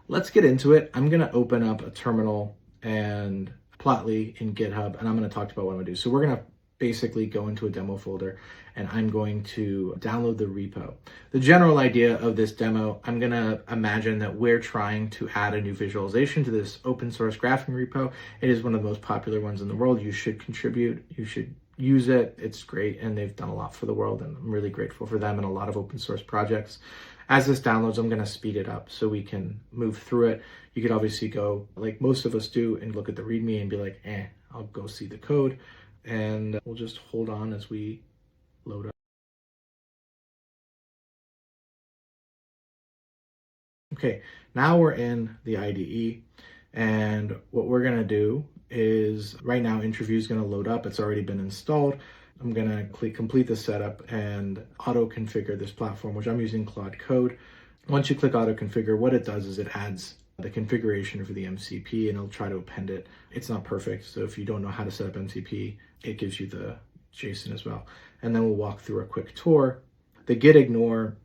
Let's get into it. I'm going to open up a terminal and Plotly in GitHub, and I'm going to talk about what I'm going to do. So we're going to basically go into a demo folder, and I'm going to download the repo. The general idea of this demo, I'm going to imagine that we're trying to add a new visualization to this open source graphing repo. It is one of the most popular ones in the world. You should contribute. You should use it. It's great, and they've done a lot for the world, and I'm really grateful for them and a lot of open source projects. As this downloads, I'm going to speed it up so we can move through it. You could obviously go, like most of us do, and look at the README and be like, I'll go see the code. And we'll just hold on as we load up. Okay, now we're in the IDE, and what we're going to do is, right now Intraview is going to load up. It's already been installed. I'm going to complete the setup and auto configure this platform, which I'm using Claude Code. Once you click auto configure, what it does is it adds the configuration for the MCP, and it'll try to append it. It's not perfect, so if you don't know how to set up MCP, it gives you the JSON as well. And then we'll walk through a quick tour. The git ignore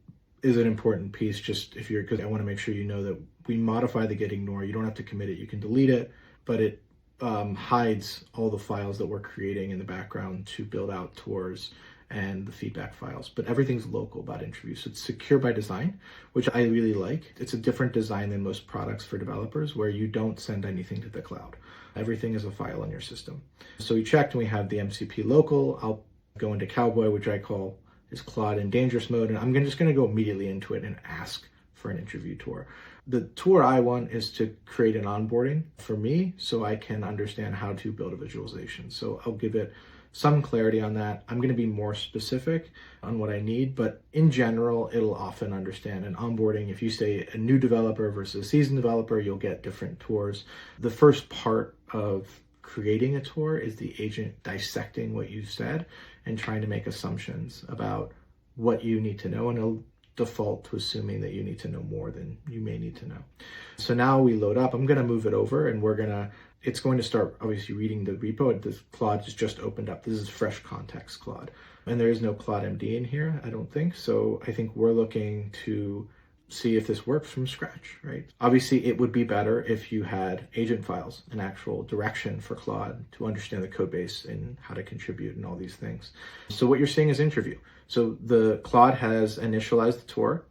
is an important piece, just if you're, because I want to make sure you know that we modify the git ignore. You don't have to commit it, you can delete it, but it hides all the files that we're creating in the background to build out tours and the feedback files, but everything's local about Intraview. So it's secure by design, which I really like. It's a different design than most products for developers, where you don't send anything to the cloud. Everything is a file on your system. So we checked and we have the MCP local. I'll go into Cowboy, which I call is Claude in dangerous mode. And I'm just gonna go immediately into it and ask for an Intraview tour. The tour I want is to create an onboarding for me so I can understand how to build a visualization. So I'll give it some clarity on that. I'm going to be more specific on what I need, but in general, it'll often understand an onboarding. If you say a new developer versus a seasoned developer, you'll get different tours. The first part of creating a tour is the agent dissecting what you've said and trying to make assumptions about what you need to know, and it'll default to assuming that you need to know more than you may need to know. So now we load up. I'm going to move it over, and it's going to start obviously reading the repo. This Claude is just opened up. This is fresh context Claude. And there is no Claude MD in here, I don't think. So I think we're looking to see if this works from scratch, right? Obviously, it would be better if you had agent files, an actual direction for Claude to understand the code base and how to contribute and all these things. So what you're seeing is Intraview. So the Claude has initialized the tour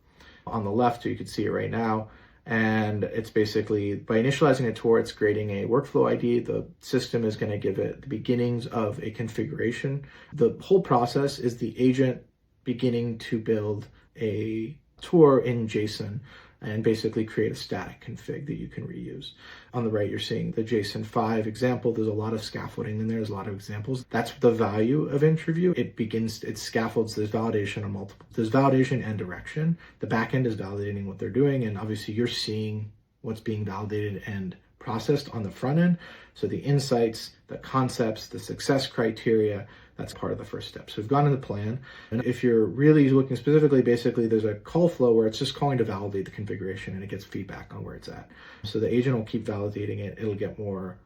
on the left, so you can see it right now. And it's basically, by initializing a tour, it's creating a workflow ID. The system is going to give it the beginnings of a configuration. The whole process is the agent beginning to build a tour in JSON and basically create a static config that you can reuse. On the right, you're seeing the JSON 5 example. There's a lot of scaffolding in there. There's a lot of examples. That's the value of Intraview. It scaffolds. There's validation on multiple. There's validation and direction. The backend is validating what they're doing, and obviously you're seeing what's being validated and processed on the front end. So the insights, the concepts, the success criteria, that's part of the first step. So we've gone into the plan. And if you're really looking specifically, basically there's a call flow where it's just calling to validate the configuration, and it gets feedback on where it's at. So the agent will keep validating it. It'll get more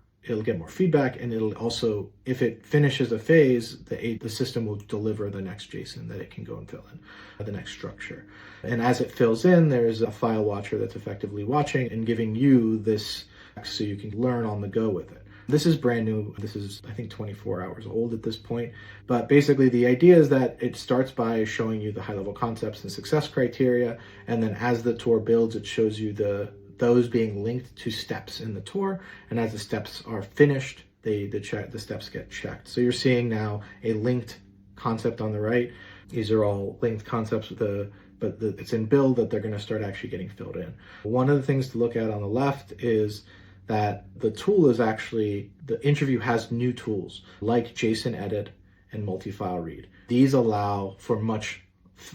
feedback, and it'll also, if it finishes a phase, the system will deliver the next JSON that it can go and fill in, the next structure. And as it fills in, there's a file watcher that's effectively watching and giving you this so you can learn on the go with it. This is brand new. This is, I think, 24 hours old at this point. But basically, the idea is that it starts by showing you the high-level concepts and success criteria. And then as the tour builds, it shows you those being linked to steps in the tour. And as the steps are finished, the steps get checked. So you're seeing now a linked concept on the right. These are all linked concepts but it's in build that they're going to start actually getting filled in. One of the things to look at on the left is that the tool is actually, the Intraview has new tools like JSON edit and multi-file read. These allow for much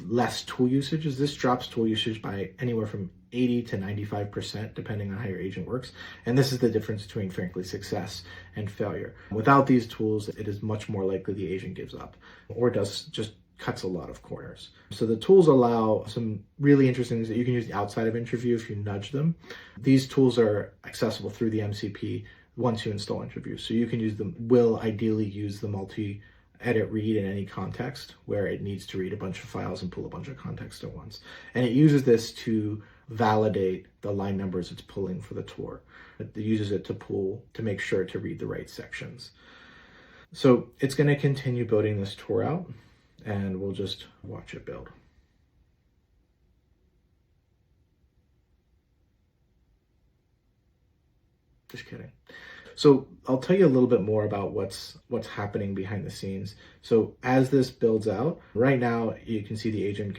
less tool usages. This drops tool usage by anywhere from 80 to 95%, depending on how your agent works. And this is the difference between, frankly, success and failure. Without these tools, it is much more likely the agent gives up or cuts a lot of corners. So the tools allow some really interesting things that you can use outside of Intraview if you nudge them. These tools are accessible through the MCP once you install Intraview. So you can use them, will ideally use the multi-edit read in any context where it needs to read a bunch of files and pull a bunch of context at once. And it uses this to validate the line numbers it's pulling for the tour. It uses it to pull to make sure to read the right sections. So it's going to continue building this tour out, and we'll just watch it build. Just kidding. So I'll tell you a little bit more about what's happening behind the scenes. So as this builds out, right now you can see the agent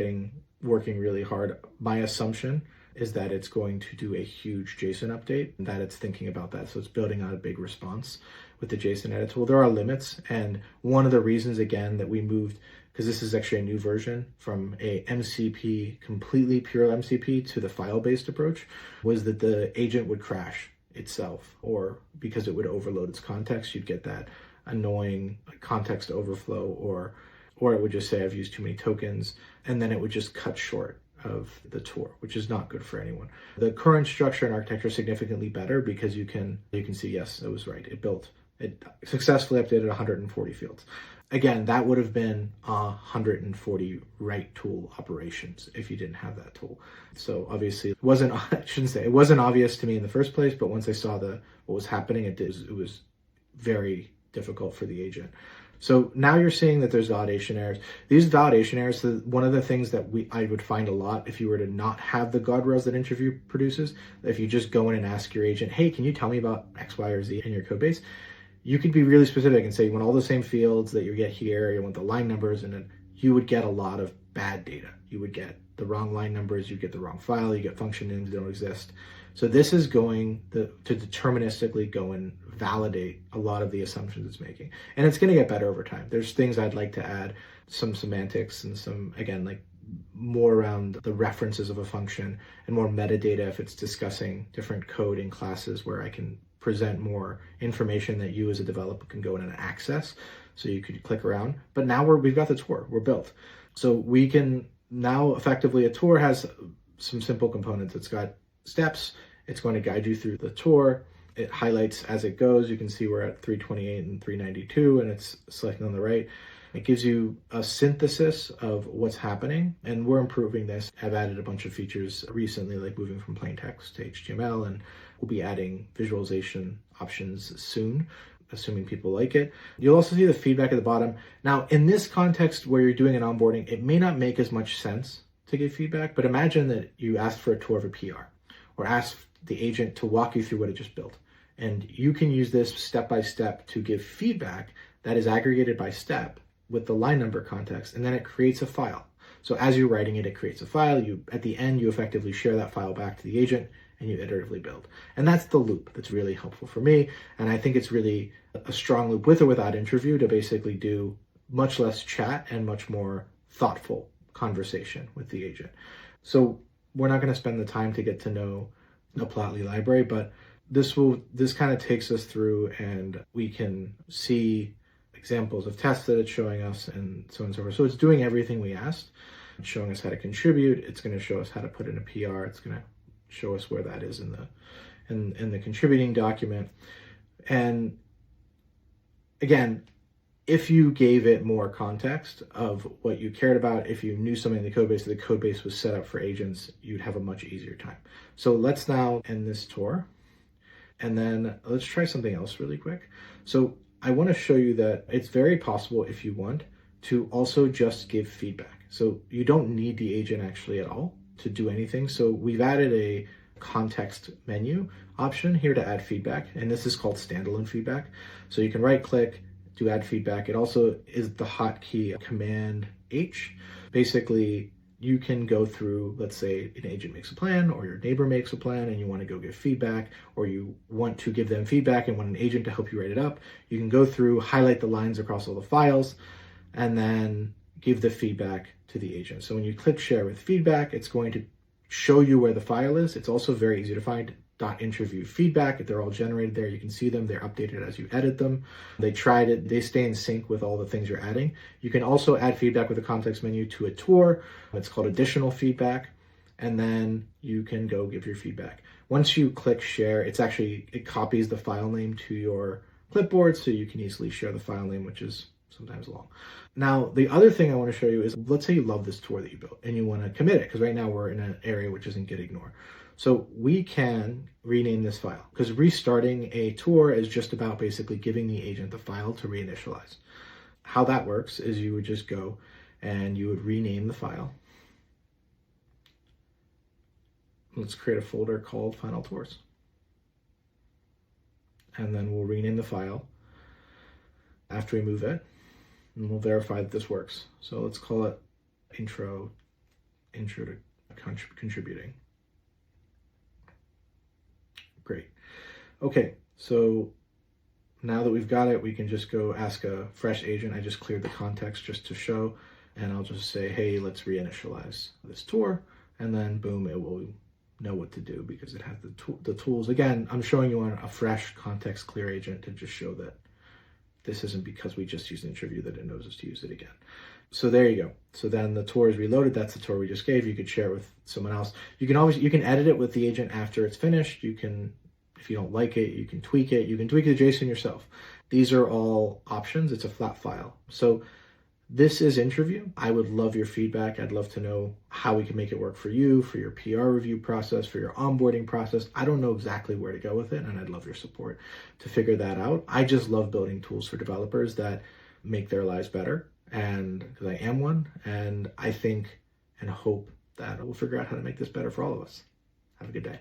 working really hard. My assumption is that it's going to do a huge JSON update, and that it's thinking about that. So it's building out a big response with the JSON edit tool. There are limits, and one of the reasons, again, that we moved, because this is actually a new version from a MCP, completely pure MCP, to the file-based approach, was that the agent would crash itself, or because it would overload its context, you'd get that annoying context overflow, or it would just say, I've used too many tokens, and then it would just cut short of the tour, which is not good for anyone. The current structure and architecture is significantly better because you can see, yes, it was right. It successfully updated 140 fields. Again, that would have been 140 write tool operations if you didn't have that tool. So obviously it wasn't, I shouldn't say, it wasn't obvious to me in the first place, but once I saw what was happening, it was very difficult for the agent. So now you're seeing that there's validation errors. These validation errors, one of the things that I would find a lot if you were to not have the guardrails that Intraview produces, if you just go in and ask your agent, hey, can you tell me about X, Y, or Z in your code base? You could be really specific and say you want all the same fields that you get here, you want the line numbers, and then you would get a lot of bad data. You would get the wrong line numbers, you get the wrong file, you get function names that don't exist. So this is going to deterministically go and validate a lot of the assumptions it's making. And it's going to get better over time. There's things I'd like to add, some semantics and some, again, like more around the references of a function and more metadata if it's discussing different code in classes, where I can present more information that you as a developer can go in and access. So you could click around. But now we've got the tour, we're built. So we can now effectively, a tour has some simple components. It's got steps. It's going to guide you through the tour. It highlights as it goes. You can see we're at 328 and 392, and it's selecting on the right. It gives you a synthesis of what's happening, and we're improving this. I've added a bunch of features recently, like moving from plain text to HTML, and we'll be adding visualization options soon, assuming people like it. You'll also see the feedback at the bottom. Now, in this context where you're doing an onboarding, it may not make as much sense to give feedback, but imagine that you asked for a tour of a PR, or asked the agent to walk you through what it just built. And you can use this step by step to give feedback that is aggregated by step with the line number context, and then it creates a file. So as you're writing it, it creates a file. At the end, you effectively share that file back to the agent, and you iteratively build. And that's the loop that's really helpful for me. And I think it's really a strong loop, with or without Intraview, to basically do much less chat and much more thoughtful conversation with the agent. So we're not going to spend the time to get to know the Plotly library, but this kind of takes us through, and we can see examples of tests that it's showing us, and so on and so forth. So it's doing everything we asked. It's showing us how to contribute. It's going to show us how to put in a PR. It's going to show us where that is in the contributing document. And again, if you gave it more context of what you cared about, if you knew something in the code base, that the code base was set up for agents, you'd have a much easier time. So let's now end this tour, and then let's try something else really quick. So I want to show you that it's very possible, if you want, to also just give feedback. So you don't need the agent actually at all to do anything. So we've added a context menu option here to add feedback, and this is called standalone feedback. So you can right click to add feedback. It also is the hotkey Command H. Basically, you can go through, let's say an agent makes a plan, or your neighbor makes a plan, and you want to go give feedback, or you want to give them feedback and want an agent to help you write it up. You can go through, highlight the lines across all the files, and then give the feedback to the agent. So when you click share with feedback, it's going to show you where the file is. It's also very easy to find. .Intraview feedback, they're all generated there. You can see them, they're updated as you edit them. They stay in sync with all the things you're adding. You can also add feedback with the context menu to a tour. It's called additional feedback, and then you can go give your feedback. Once you click share, it copies the file name to your clipboard, so you can easily share the file name, which is sometimes long. Now, the other thing I want to show you is, let's say you love this tour that you built and you want to commit it, because right now we're in an area which isn't git ignore. So we can rename this file, because restarting a tour is just about basically giving the agent the file to reinitialize. How that works is you would just go and you would rename the file. Let's create a folder called Final Tours. And then we'll rename the file after we move it, and we'll verify that this works. So let's call it intro to contributing. Great. Okay, so now that we've got it, we can just go ask a fresh agent. I just cleared the context just to show, and I'll just say, hey, let's reinitialize this tour, and then boom, it will know what to do because it has the tools. Again, I'm showing you on a fresh context clear agent to just show that this isn't because we just used Intraview that it knows us to use it again. So there you go. So then the tour is reloaded. That's the tour we just gave. You could share it with someone else. You can edit it with the agent after it's finished. You can, if you don't like it, you can tweak it. You can tweak the JSON yourself. These are all options. It's a flat file. So this is Intraview. I would love your feedback. I'd love to know how we can make it work for you, for your PR review process, for your onboarding process. I don't know exactly where to go with it, and I'd love your support to figure that out. I just love building tools for developers that make their lives better, and because I am one, and I think and hope that we'll figure out how to make this better for all of us. Have a good day.